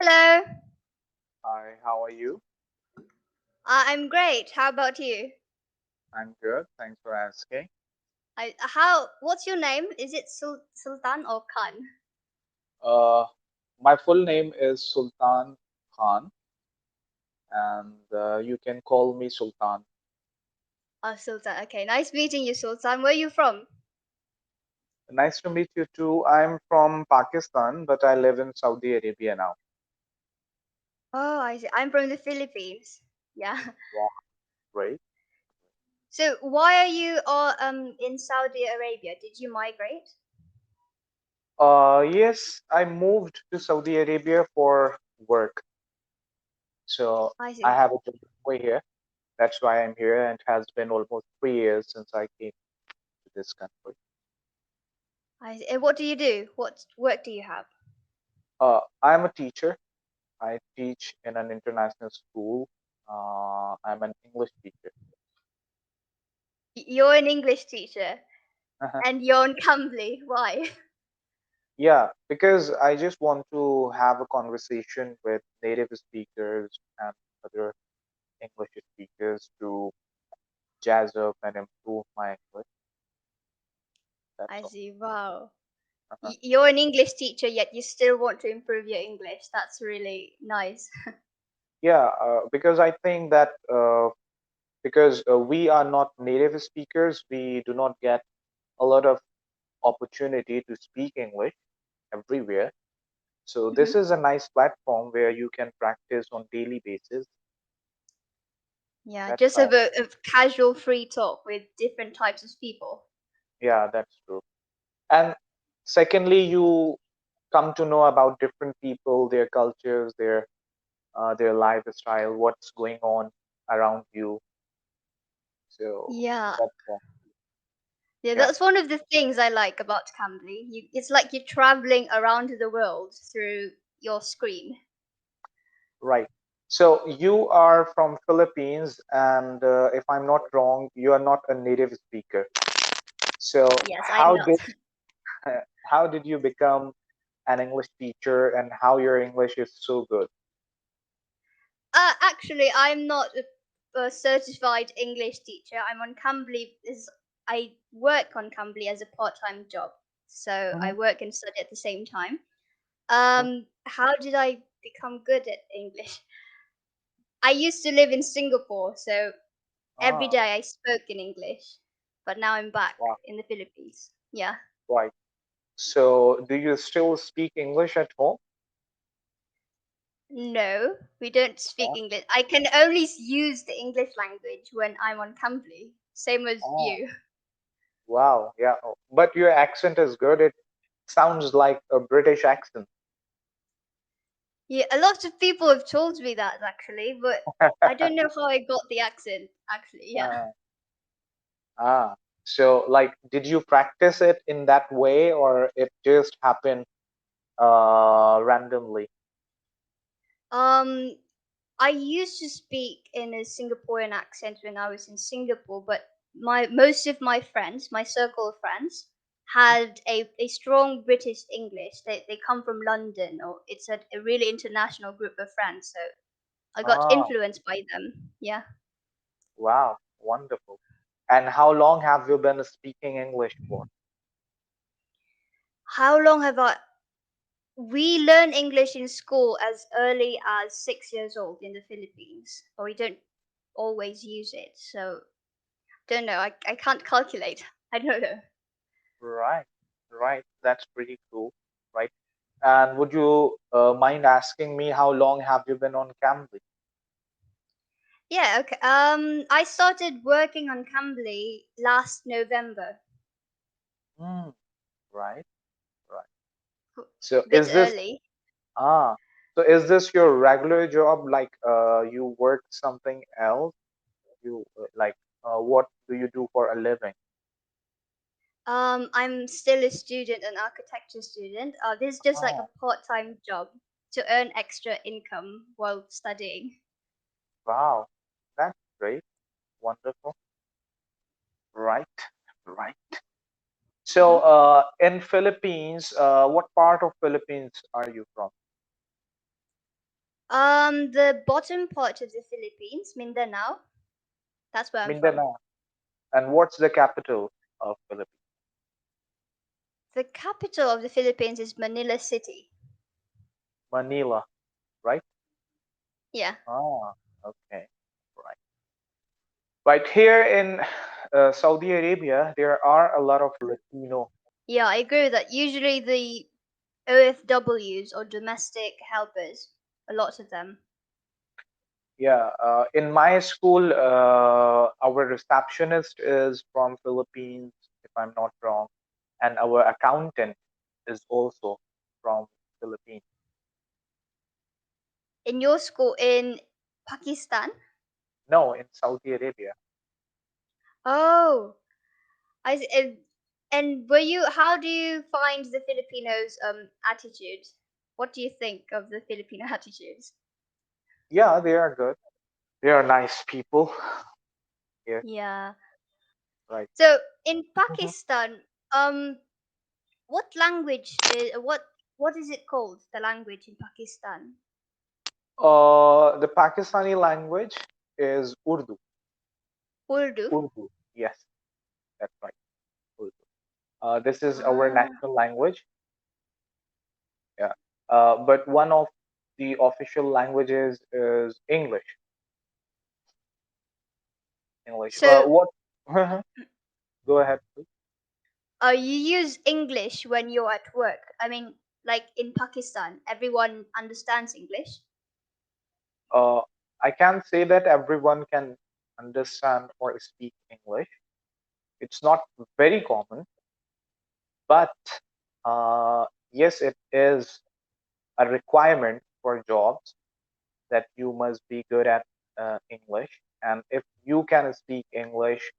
Hello. Hi, how are you? I'm great. How about you? I'm good. Thanks for asking. What's your name? Is it Sultan or Khan? Uh, my full name is Sultan Khan, and you can call me Sultan. Oh, Sultan. Okay, nice meeting you, Sultan. Where are you from? Nice to meet you too. I'm from Pakistan, but I live in Saudi Arabia now. Oh, I see. I'm from the Philippines. Yeah. Wow, great. So why are you all in Saudi Arabia? Did you migrate? Yes, I moved to Saudi Arabia for work, so I I see. have a job over here. That's why I'm here, and it has been almost 3 years since I came to this country. I see. And what do you do? What work do you have? I'm a teacher. I teach in an international school. I'm an English teacher. You're an English teacher, and you're in Cambly. Why? Yeah, because I just want to have a conversation with native speakers and other English speakers to jazz up and improve my English. That's I all. see. Wow. Uh-huh. You're an English teacher, yet you still want to improve your English. That's really nice. Yeah, because I think that because we are not native speakers, we do not get a lot of opportunity to speak English everywhere. So this Mhm. is a nice platform where you can practice on daily basis. Yeah, That's just why, have a casual free talk with different types of people. yeah, that's true. And secondly, you come to know about different people, their cultures, their lifestyle, what's going on around you. So Yeah, that's why, yeah, yeah, that's one of the things I like about Cambly. It's like you're traveling around the world through your screen. right. So you are from Philippines, and if I'm not wrong, you are not a native speaker. So Yes, I'm not. how did you become an English teacher, and how your English is so good? Actually, I'm not a certified English teacher. I'm on Cambly. I work on Cambly as a part-time job, so I Mhm. work and study at the same time. Mhm. How did I become good at English? I used to live in Singapore, so every Ah, day I spoke in English, but now I'm back wow, in the Philippines. Yeah. right. So do you still speak English at home? No, we don't speak Oh, English. I can only use the English language when I'm on Cambly, same as oh, you. wow, yeah. Oh, but your accent is good. It sounds like a British accent. Yeah, a lot of people have told me that actually, but I don't know how I got the accent. Actually, yeah. Uh, ah, so like, did you practice it in that way, or it just happened randomly? Um, I used to speak in a Singaporean accent when I was in Singapore, but my most of my friends, my circle of friends, had a strong British English. They come from London, or it's a really international group of friends. So I got Ah, influenced by them. Yeah. wow, wonderful. And how long have you been speaking English for? How long have I? We learn English in school as early as 6 years old in the Philippines, but we don't always use it. So don't know. I can't calculate. I don't know. Right, right. That's pretty cool, right? And would you mind asking me how long have you been on Cambly? Yeah, okay. I started working on Cambly last November. Hmm, right, right. A So bit is this early. ah, so is this your regular job? Like you work something else? You like what do you do for a living? I'm still a student, an architecture student. This is just like Oh, a part-time job to earn extra income while studying. wow, that's great, wonderful. Right, right. So Hmm. in Philippines, what part of Philippines are you from? The bottom part of the Philippines, Mindanao. That's where I'm from. Mindanao. And what's the capital of Philippines? The capital of the Philippines is Manila City. Manila, right? Yeah. Ah, okay. Right. Right here in Saudi Arabia, there are a lot of Latino. Yeah, I agree with that. Usually the OFWs or domestic helpers, a lot of them. Yeah, in my school, our receptionist is from Philippines, if I'm not wrong, and our accountant is also from Philippines. In your school in Pakistan? No, in Saudi Arabia. Oh, and were you? How do you find the Filipinos' attitude? What do you think of the Filipino attitudes? Yeah, they are good. They are nice people. Yeah, Yeah. right. So in Mhm. Pakistan, what language is what is it called? The language in Pakistan? The Pakistani language is Urdu. Urdu. Urdu. Yes, that's right. Urdu. This is our Ah. national language. Yeah. But one of the official languages is English. English. So, What? Go ahead, please. you use English when you're at work. I mean, like in Pakistan, everyone understands English. Uh, I can't say that everyone can understand or speak English. It's not very common, but yes, it is a requirement for jobs that you must be good at English. And if you can speak English,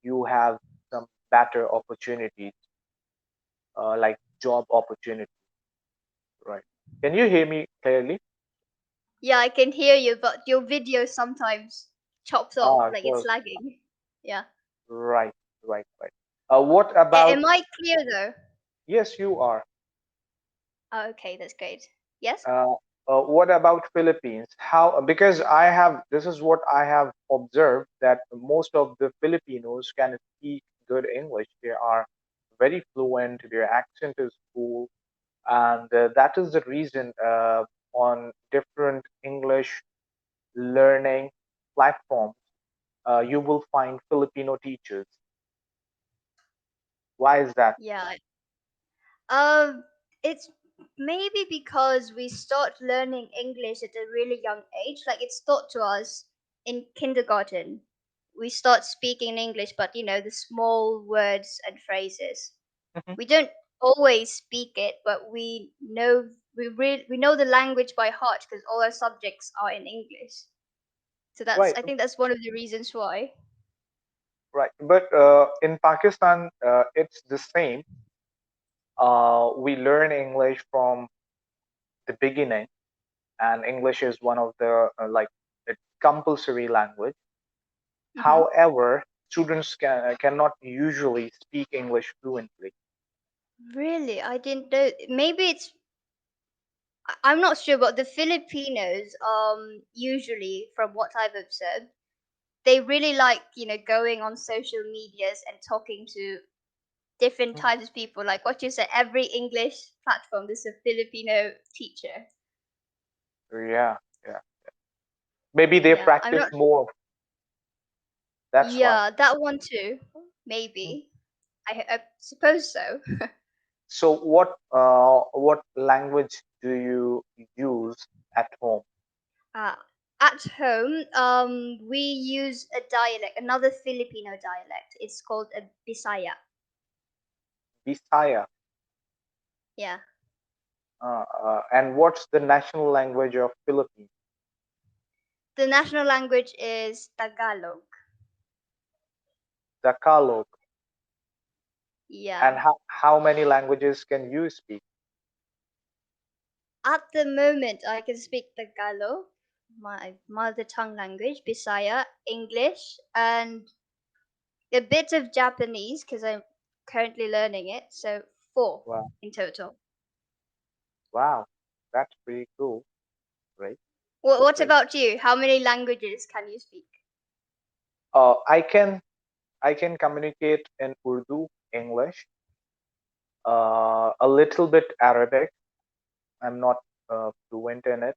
you have some better opportunities, like job opportunities, right? Can you hear me clearly? Yeah, I can hear you, but your video sometimes chops off, Ah, like it's so lagging. Yeah. right, right. What about? Am I clear though? Yes, you are. Oh, okay, that's great. Yes? Uh, what about Philippines? How? Because I have. This is what I have observed that most of the Filipinos can speak good English. They are very fluent. Their accent is cool, and that is the reason on different English learning platforms you will find Filipino teachers. Why is that? Yeah. Um, it's maybe because we start learning English at a really young age. Like it's taught to us in kindergarten. We start speaking English, but the small words and phrases. Mhm. We don't always speak it, but we know the language by heart because all our subjects are in English. So that's Right, I think that's one of the reasons why. right. But in Pakistan, it's the same. We learn English from the beginning, and English is one of the like it's compulsory language. Hmm. However, students cannot usually speak English fluently. Really, I didn't know. Maybe I'm not sure, but the Filipinos, usually from what I've observed, they really like, going on social medias and talking to different Mhm. types of people. Like what you said, every English platform, there's a Filipino teacher. Yeah, yeah. Maybe they Yeah, I'm practice not. more. That's why. Yeah, that one too. Mhm. Maybe. I suppose so. So, what language do you use at home? Uh, at home, we use a dialect, another Filipino dialect. It's called a Bisaya. Bisaya. Yeah. And what's the national language of Philippines? The national language is Tagalog. Tagalog. And Yeah. how many languages can you speak? At the moment, I can speak Tagalog, my mother tongue language, Bisaya, English, and a bit of Japanese because I'm currently learning it. So four Wow, in total. wow, that's pretty cool, right? What right? about you? How many languages can you speak? I can communicate in Urdu, English, a little bit Arabic. I'm not fluent in it,